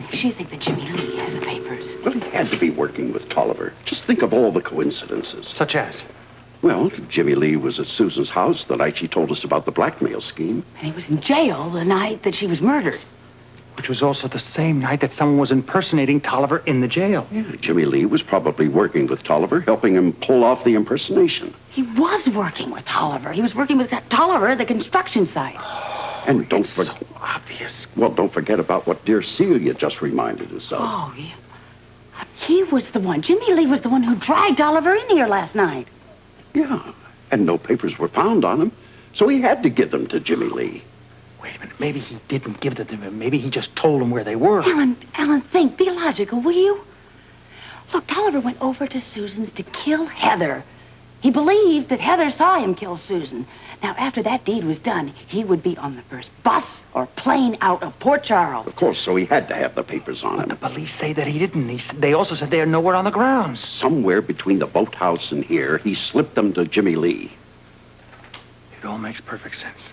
Makes you think that Jimmy Lee has the papers? Well, he had to be working with Tolliver. Just think of all the coincidences. Such as? Well, Jimmy Lee was at Susan's house the night she told us about the blackmail scheme. And he was in jail the night that she was murdered. Which was also the same night that someone was impersonating Tolliver in the jail. Yeah, Jimmy Lee was probably working with Tolliver, helping him pull off the impersonation. He was working with Tolliver. He was working with Tolliver at the construction site. And don't forget... So obvious. Well, don't forget about what dear Celia just reminded us of. Oh, yeah. He was the one. Jimmy Lee was the one who dragged Tolliver in here last night. Yeah, and no papers were found on him, so he had to give them to Jimmy Lee. Wait a minute. Maybe he didn't give them to him. Maybe he just told them where they were. Alan, think. Be logical, will you? Look, Tolliver went over to Susan's to kill Heather. He believed that Heather saw him kill Susan. Now, after that deed was done, he would be on the first bus or plane out of Port Charles. Of course, so he had to have the papers on him. But the police say that he didn't. They also said they are nowhere on the grounds. Somewhere between the boathouse and here, he slipped them to Jimmy Lee. It all makes perfect sense.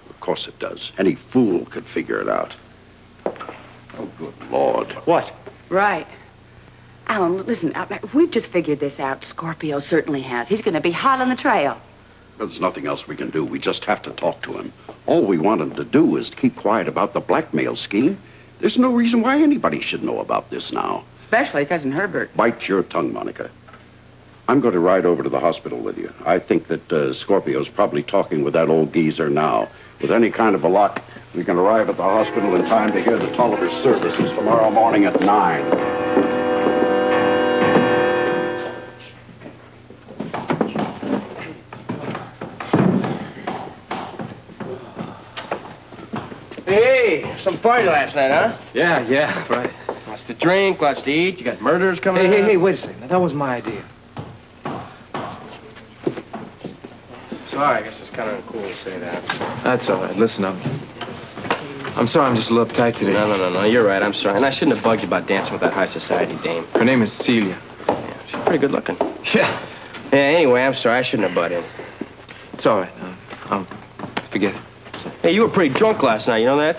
Of course it does. Any fool could figure it out. Oh, good Lord. What? Right. Alan, listen, we've just figured this out. Scorpio certainly has. He's going to be hot on the trail. There's nothing else we can do. We just have to talk to him. All we want him to do is keep quiet about the blackmail scheme. There's no reason why anybody should know about this now. Especially Cousin Herbert. Bite your tongue, Monica. I'm going to ride over to the hospital with you. I think that Scorpio's probably talking with that old geezer now. With any kind of a luck, we can arrive at the hospital in time to hear the Tolliver services tomorrow morning at 9. Hey, some party last night, huh? Yeah, right. Lots to drink, lots to eat. You got murderers coming in. Hey, wait a second. Now, that was my idea. Sorry, I guess it's kind of uncool to say that. That's all right. Listen, I'm sorry I'm just a little uptight today. No, you're right. I'm sorry. And I shouldn't have bugged you about dancing with that high society dame. Her name is Celia. Yeah, she's pretty good looking. Yeah. Yeah, anyway, I'm sorry. I shouldn't have butted in. It's all right. Forget it. Hey, you were pretty drunk last night, you know that?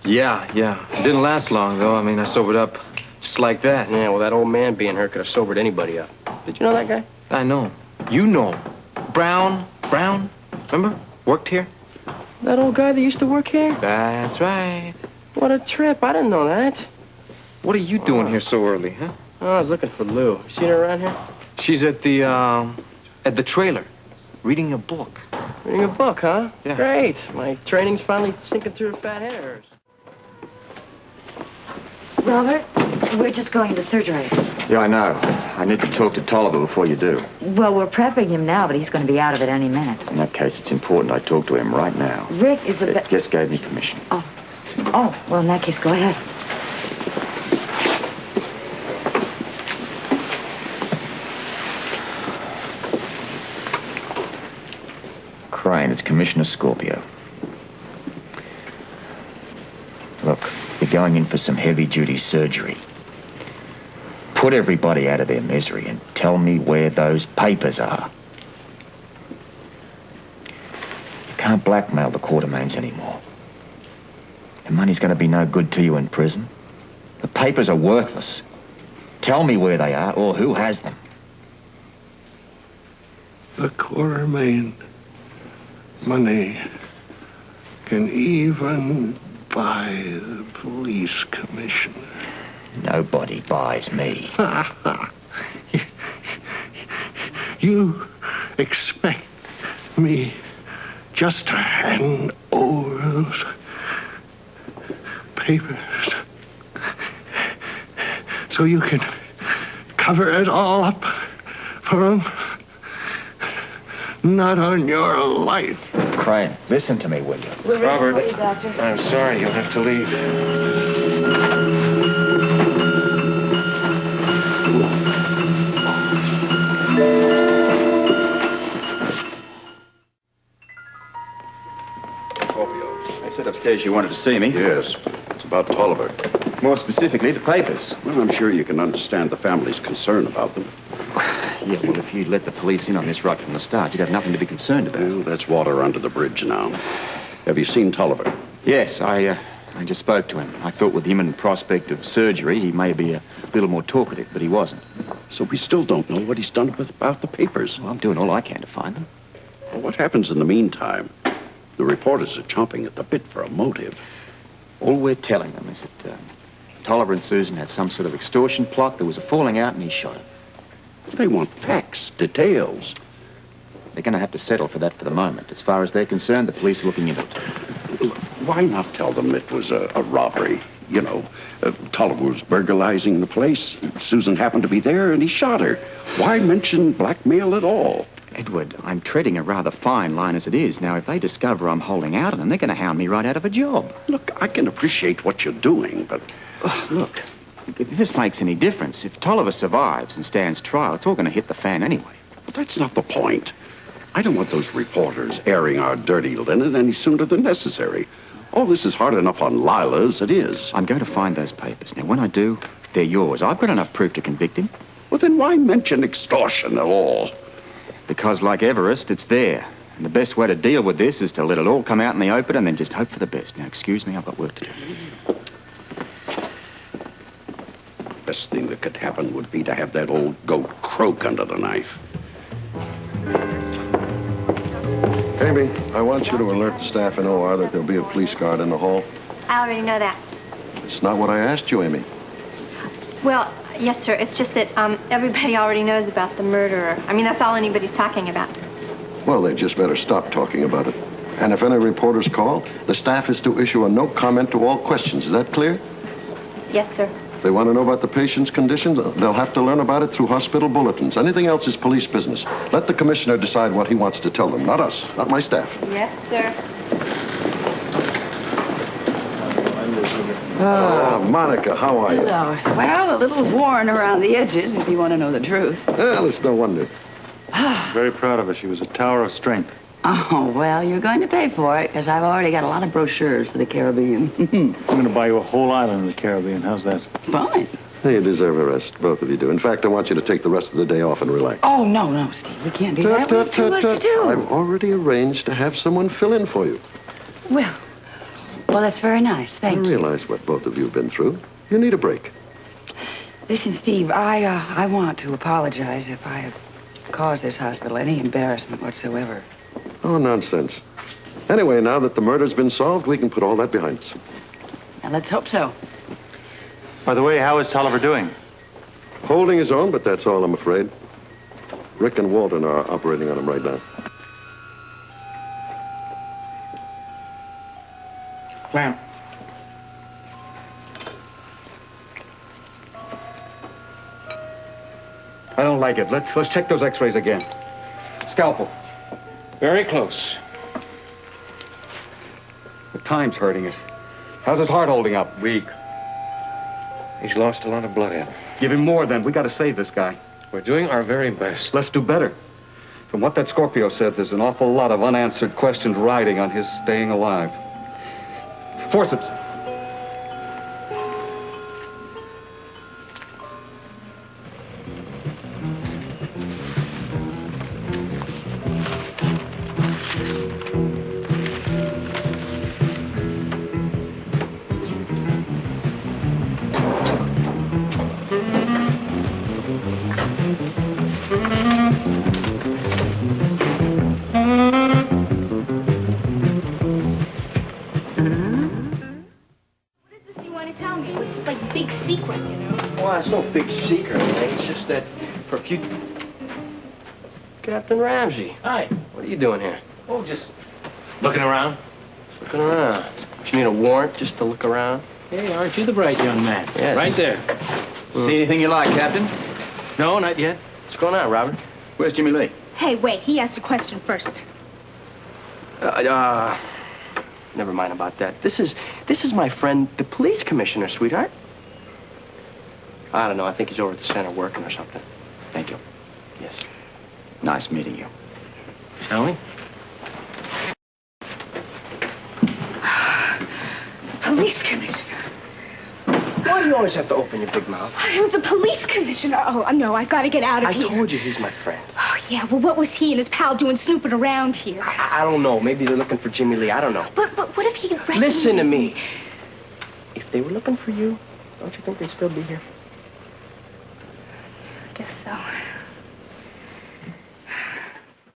Yeah. It didn't last long, though. I mean, I sobered up just like that. Yeah, well, that old man being her could have sobered anybody up. Did you know that guy? I know. You know. Brown. Remember? Worked here? That old guy that used to work here? That's right. What a trip. I didn't know that. What are you doing here so early, huh? Oh, I was looking for Lou. You seen her around here? She's at the trailer, reading a book. Reading a book, huh? Yeah. Great. My training's finally sinking through the fat head of hers. Robert, we're just going to surgery. Yeah, I know. I need to talk to Tolliver before you do. Well, we're prepping him now, but he's going to be out of it any minute. In that case, it's important I talk to him right now. Rick is the It just gave me permission. Oh, well, in that case, go ahead. Crane, it's Commissioner Scorpio. Look, you're going in for some heavy-duty surgery. Put everybody out of their misery and tell me where those papers are. You can't blackmail the Quartermains anymore. The money's going to be no good to you in prison. The papers are worthless. Tell me where they are or who has them. The Quartermain money can even buy the police commissioner. Nobody buys me. You expect me just to hand over those papers so you can cover it all up for them? Not on your life. Crane, listen to me, will you? Robert, Wait, Doctor. I'm sorry. You'll have to leave. I said upstairs you wanted to see me. Yes, it's about Tolliver. More specifically, the papers. Well, I'm sure you can understand the family's concern about them. Yeah, well, if you'd let the police in on this right from the start, you'd have nothing to be concerned about. Well, that's water under the bridge now. Have you seen Tolliver? Yes, I I just spoke to him. I thought with the imminent prospect of surgery, he may be a little more talkative, but he wasn't. So we still don't know what he's done about the papers. Well, I'm doing all I can to find them. Well, what happens in the meantime? The reporters are chomping at the bit for a motive. All we're telling them is that Tolliver and Susan had some sort of extortion plot, there was a falling out, and he shot her. They want facts, details. They're going to have to settle for that for the moment. As far as they're concerned, the police are looking into it. Why not tell them it was a robbery? You know, Tolliver was burglarizing the place. Susan happened to be there, and he shot her. Why mention blackmail at all? Edward, I'm treading a rather fine line as it is. Now, if they discover I'm holding out on them, they're going to hound me right out of a job. Look, I can appreciate what you're doing, but... Oh, look, if this makes any difference, if Tolliver survives and stands trial, it's all going to hit the fan anyway. But that's not the point. I don't want those reporters airing our dirty linen any sooner than necessary. All this is hard enough on Lila as it is. I'm going to find those papers. Now, when I do, they're yours. I've got enough proof to convict him. Well, then why mention extortion at all? Because, like Everest, it's there. And the best way to deal with this is to let it all come out in the open and then just hope for the best. Now, excuse me, I've got work to do. Best thing that could happen would be to have that old goat croak under the knife. Amy, I want you to alert the staff in OR that there'll be a police guard in the hall. I already know that. It's not what I asked you, Amy. Well, yes, sir. It's just that everybody already knows about the murderer. I mean, that's all anybody's talking about. Well, they just better stop talking about it. And if any reporters call, the staff is to issue a no comment to all questions. Is that clear? Yes, sir. If they want to know about the patient's conditions, they'll have to learn about it through hospital bulletins. Anything else is police business. Let the commissioner decide what he wants to tell them, not us, not my staff. Yes, sir. Ah, Monica, how are you? Hello. Well, a little worn around the edges, if you want to know the truth. Well, it's no wonder. Very proud of her. She was a tower of strength. Oh, well, you're going to pay for it, because I've already got a lot of brochures for the Caribbean. I'm going to buy you a whole island in the Caribbean. How's that? Fine. You deserve a rest, both of you do. In fact, I want you to take the rest of the day off and relax. Oh, no, Steve, we can't do that. We have too much to do. I've already arranged to have someone fill in for you. Well, that's very nice. Thank you. I realize what both of you have been through. You need a break. Listen, Steve, I want to apologize if I have caused this hospital any embarrassment whatsoever. Oh, nonsense. Anyway, now that the murder's been solved, we can put all that behind us. Now, let's hope so. By the way, how is Tolliver doing? Holding his own, but that's all, I'm afraid. Rick and Walton are operating on him right now. Ma'am. I don't like it. Let's check those x-rays again. Scalpel. Very close. The time's hurting us. How's his heart holding up? Weak. He's lost a lot of blood, Ed. Give him more, then. We got to save this guy. We're doing our very best. Let's do better. From what that Scorpio said, there's an awful lot of unanswered questions riding on his staying alive. Forceps. Captain Ramsey. Hi. What are you doing here? Oh, just looking around. Looking around. You need a warrant just to look around? Hey, aren't you the bright young man? Yes. Right there. See anything you like, Captain? No, not yet. What's going on, Robert? Where's Jimmy Lee? Hey, wait. He asked a question first. Never mind about that. This is my friend, the police commissioner, sweetheart. I don't know. I think he's over at the center working or something. Thank you. Yes. Nice meeting you. Shall we? Police commissioner. Why do you always have to open your big mouth? It was the police commissioner. Oh, no, I've got to get out of here. I told you he's my friend. Oh, yeah, well, what was he and his pal doing snooping around here? I don't know. Maybe they're looking for Jimmy Lee. I don't know. But what if he arrested Listen to me. If they were looking for you, don't you think they'd still be here? I guess so.